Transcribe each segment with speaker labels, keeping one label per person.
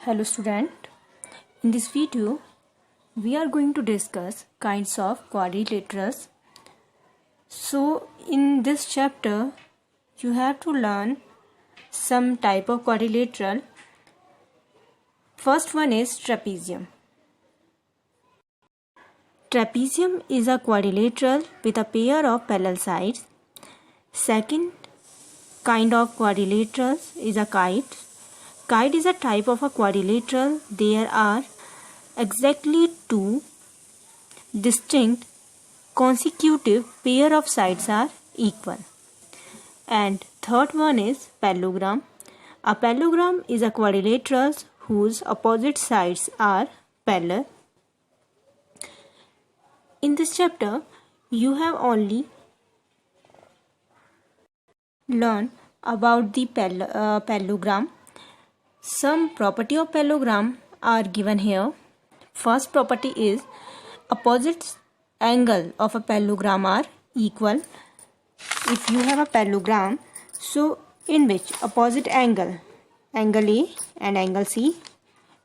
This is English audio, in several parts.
Speaker 1: Hello student, in this video we are going to discuss kinds of quadrilaterals. So in this chapter you have to learn some type of quadrilateral. First one is trapezium. Trapezium is a quadrilateral with a pair of parallel sides. Second kind of quadrilaterals is a kite. Kite is a type of a quadrilateral. There are exactly two distinct consecutive pair of sides are equal. And third one is parallelogram. A parallelogram is a quadrilateral whose opposite sides are parallel. In this chapter, you have only learned about the parallelogram. Some property of parallelogram are given here. First property is opposite angle of a parallelogram are equal. If you have a parallelogram, so in which opposite angle A and angle C,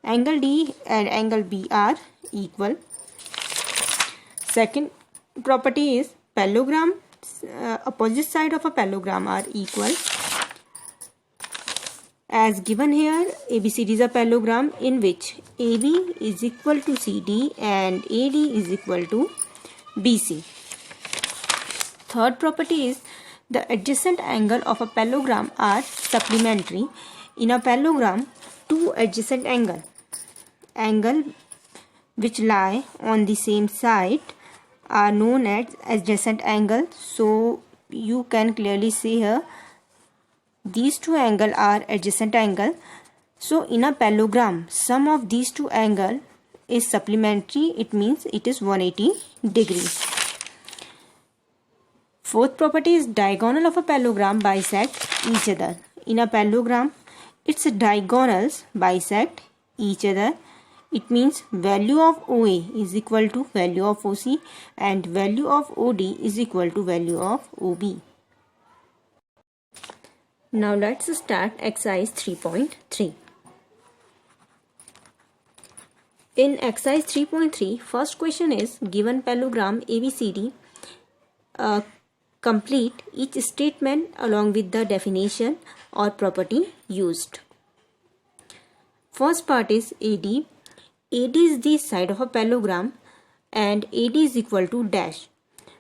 Speaker 1: angle D and angle B are equal. Second property is parallelogram, opposite side of a parallelogram are equal. As given here, ABCD is a parallelogram in which AB is equal to CD and AD is equal to BC. Third property is the adjacent angle of a parallelogram are supplementary. In a parallelogram, two adjacent angle which lie on the same side are known as adjacent angle. So you can clearly see here these two angles are adjacent angle. So in a parallelogram, sum of these two angles is supplementary. It means it is 180 degrees. Fourth property is diagonal of a parallelogram bisect each other. In a parallelogram, its diagonals bisect each other. It means value of OA is equal to value of OC and value of OD is equal to value of OB. Now let's start exercise 3.3. In exercise 3.3, first question is given parallelogram ABCD. Complete each statement along with the definition or property used. First part is AD. AD is the side of a parallelogram and AD is equal to dash.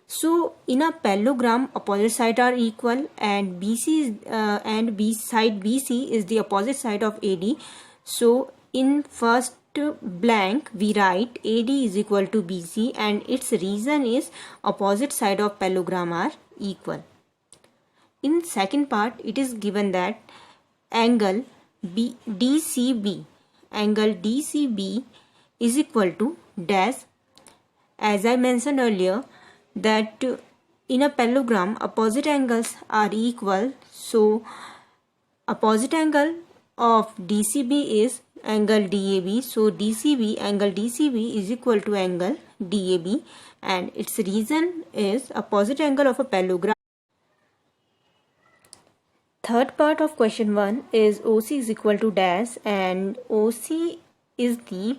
Speaker 1: So in a parallelogram, opposite sides are equal and side BC is the opposite side of AD. So in first blank we write AD is equal to BC and its reason is opposite side of parallelogram are equal. In second part, it is given that angle DCB is equal to dash. As I mentioned earlier, that in a parallelogram opposite angles are equal, so opposite angle of DCB is angle DAB, so angle DCB is equal to angle DAB and its reason is opposite angle of a parallelogram. Third part of question 1 is OC is equal to dash and OC is the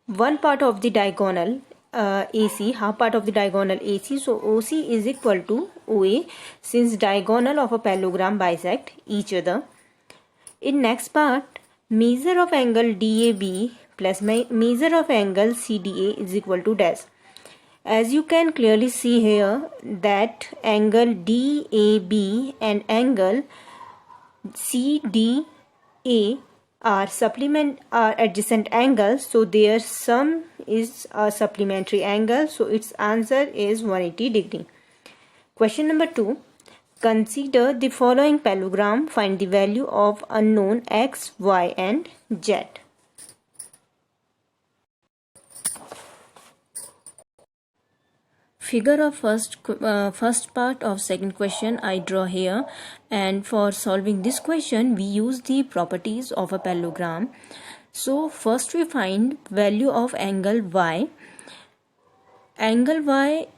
Speaker 1: one part of the diagonal AC, half part of the diagonal AC. So OC is equal to OA since diagonal of a parallelogram bisect each other. In next part, measure of angle DAB plus measure of angle CDA is equal to dash. As you can clearly see here that angle DAB and angle CDA are adjacent angles, so their sum is a supplementary angle, so its answer is 180 degree. Question number 2. Consider the following parallelogram. Find the value of unknown x, y and z. Figure of first part of second question I draw here, and for solving this question we use the properties of a parallelogram. So first we find value of angle y. Angle y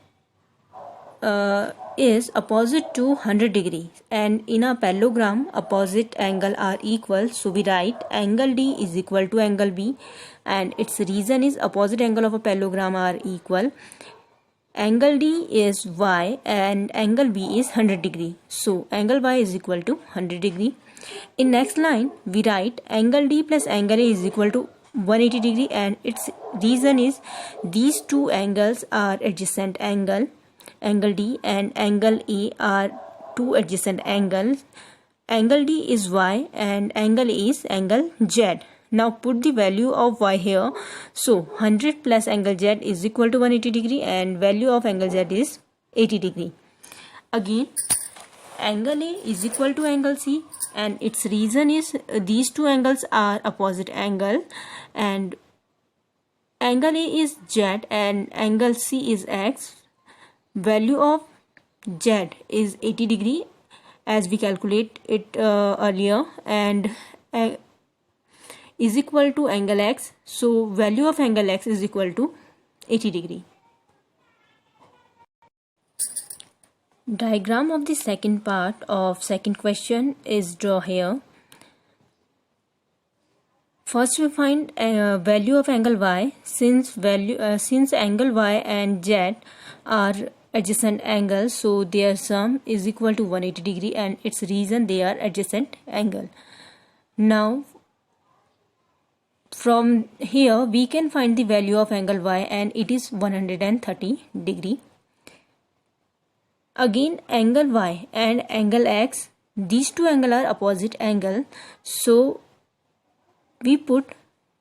Speaker 1: is opposite to 100 degree, and in a parallelogram opposite angle are equal, so we write angle D is equal to angle B, and its reason is opposite angle of a parallelogram are equal. Angle D is Y and angle B is 100 degree, so angle Y is equal to 100 degree. In next line we write angle D plus angle A is equal to 180 degree, and its reason is these two angles are adjacent angle. Angle D and angle A are two adjacent angles. Angle D is Y and angle A is angle Z. Now put the value of Y here. So 100 plus angle Z is equal to 180 degree, and value of angle Z is 80 degree. Again, angle A is equal to angle C, and its reason is these two angles are opposite angle, and angle A is Z and angle C is X. Value of Z is 80 degree as we calculate it earlier, and is equal to angle X, so value of angle X is equal to 80 degree. Diagram of the second part of second question is drawn here. First we find value of angle Y. Since angle Y and Z are adjacent angles, so their sum is equal to 180 degree, and its reason they are adjacent angle. Now from here we can find the value of angle Y, and it is 130 degree. Again, angle Y and angle X, these two angles are opposite angle, so we put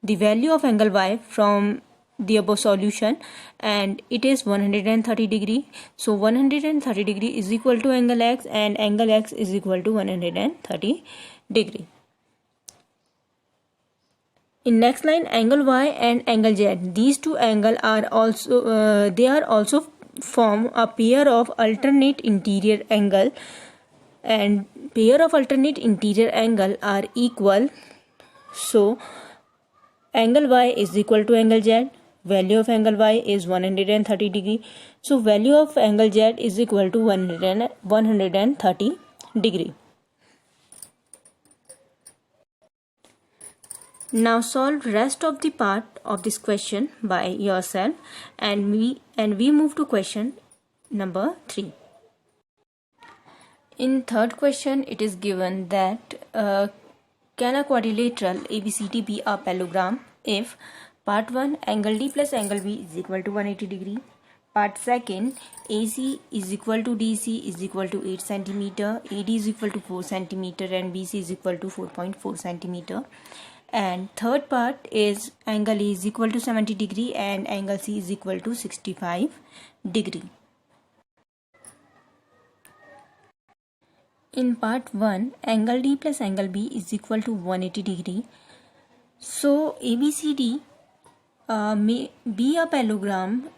Speaker 1: the value of angle Y from the above solution, and it is 130 degree. So 130 degree is equal to angle X, and angle X is equal to 130 degree. In next line, angle Y and angle Z, these two angles are also they are also form a pair of alternate interior angle, and pair of alternate interior angle are equal. So angle Y is equal to angle Z. Value of angle Y is 130 degree. So value of angle Z is equal to 130 degree. Now solve rest of the part of this question by yourself, and we move to question number 3. In third question it is given that can a quadrilateral ABCD be a parallelogram if part 1 angle D plus angle B is equal to 180 degree, part 2 AC is equal to DC is equal to 8 centimeter, AD is equal to 4 centimeter, and BC is equal to 4.4 centimeter, and third part is angle A is equal to 70 degree and angle C is equal to 65 degree. In part 1, angle D plus angle B is equal to 180 degree. So ABCD may be a parallelogram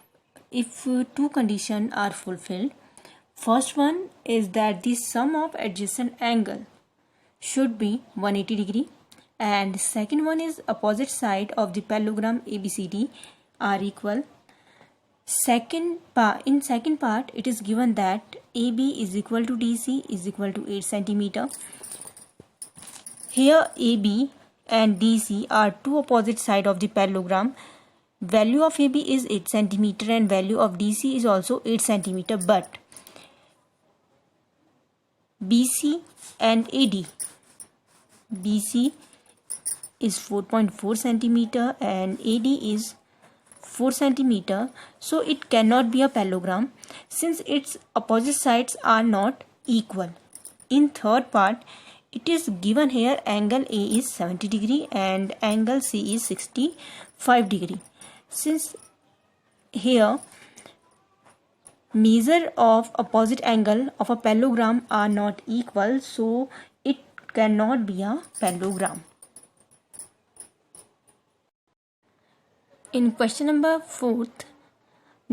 Speaker 1: if two conditions are fulfilled. First one is that the sum of adjacent angle should be 180 degree, and second one is opposite side of the parallelogram ABCD are equal. In second part it is given that AB is equal to DC is equal to 8 centimeter. Here AB and DC are two opposite side of the parallelogram. Value of AB is 8 centimeter and value of DC is also 8 centimeter, but BC and AD, BC is 4.4 centimeter and AD is 4 centimeter, so it cannot be a parallelogram since its opposite sides are not equal. In third part it is given here angle A is 70 degree and angle C is 65 degree. Since here measure of opposite angle of a parallelogram are not equal, so it cannot be a parallelogram. In question number 4,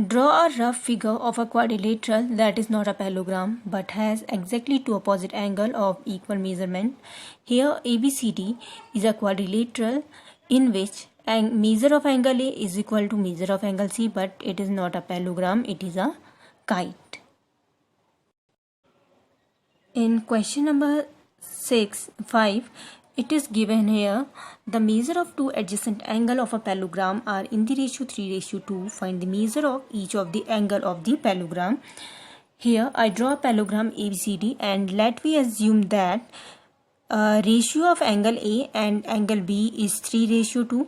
Speaker 1: draw a rough figure of a quadrilateral that is not a parallelogram but has exactly two opposite angles of equal measurement. Here ABCD is a quadrilateral in which measure of angle A is equal to measure of angle C, but it is not a parallelogram, it is a kite. In question number 5, it is given here the measure of two adjacent angle of a parallelogram are in the ratio 3:2. Find the measure of each of the angle of the parallelogram. Here I draw a parallelogram ABCD and let me assume that ratio of angle A and angle B is 3:2.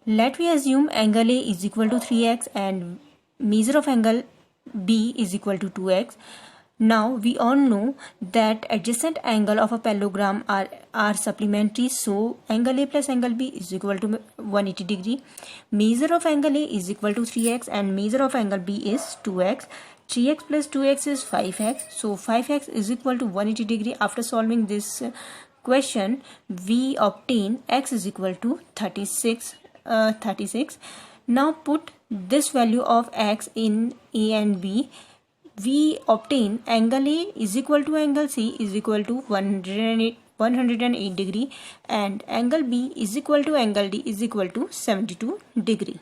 Speaker 1: Let me assume angle A is equal to 3x and measure of angle B is equal to 2x. Now we all know that adjacent angle of a parallelogram are supplementary, so angle A plus angle B is equal to 180 degree. Measure of angle A is equal to 3x and measure of angle B is 2x. 3x plus 2x is 5x, so 5x is equal to 180 degree. After solving this question, we obtain x is equal to 36. Now put this value of x in A and B. We obtain angle A is equal to angle C is equal to 108 degree and angle B is equal to angle D is equal to 72 degree.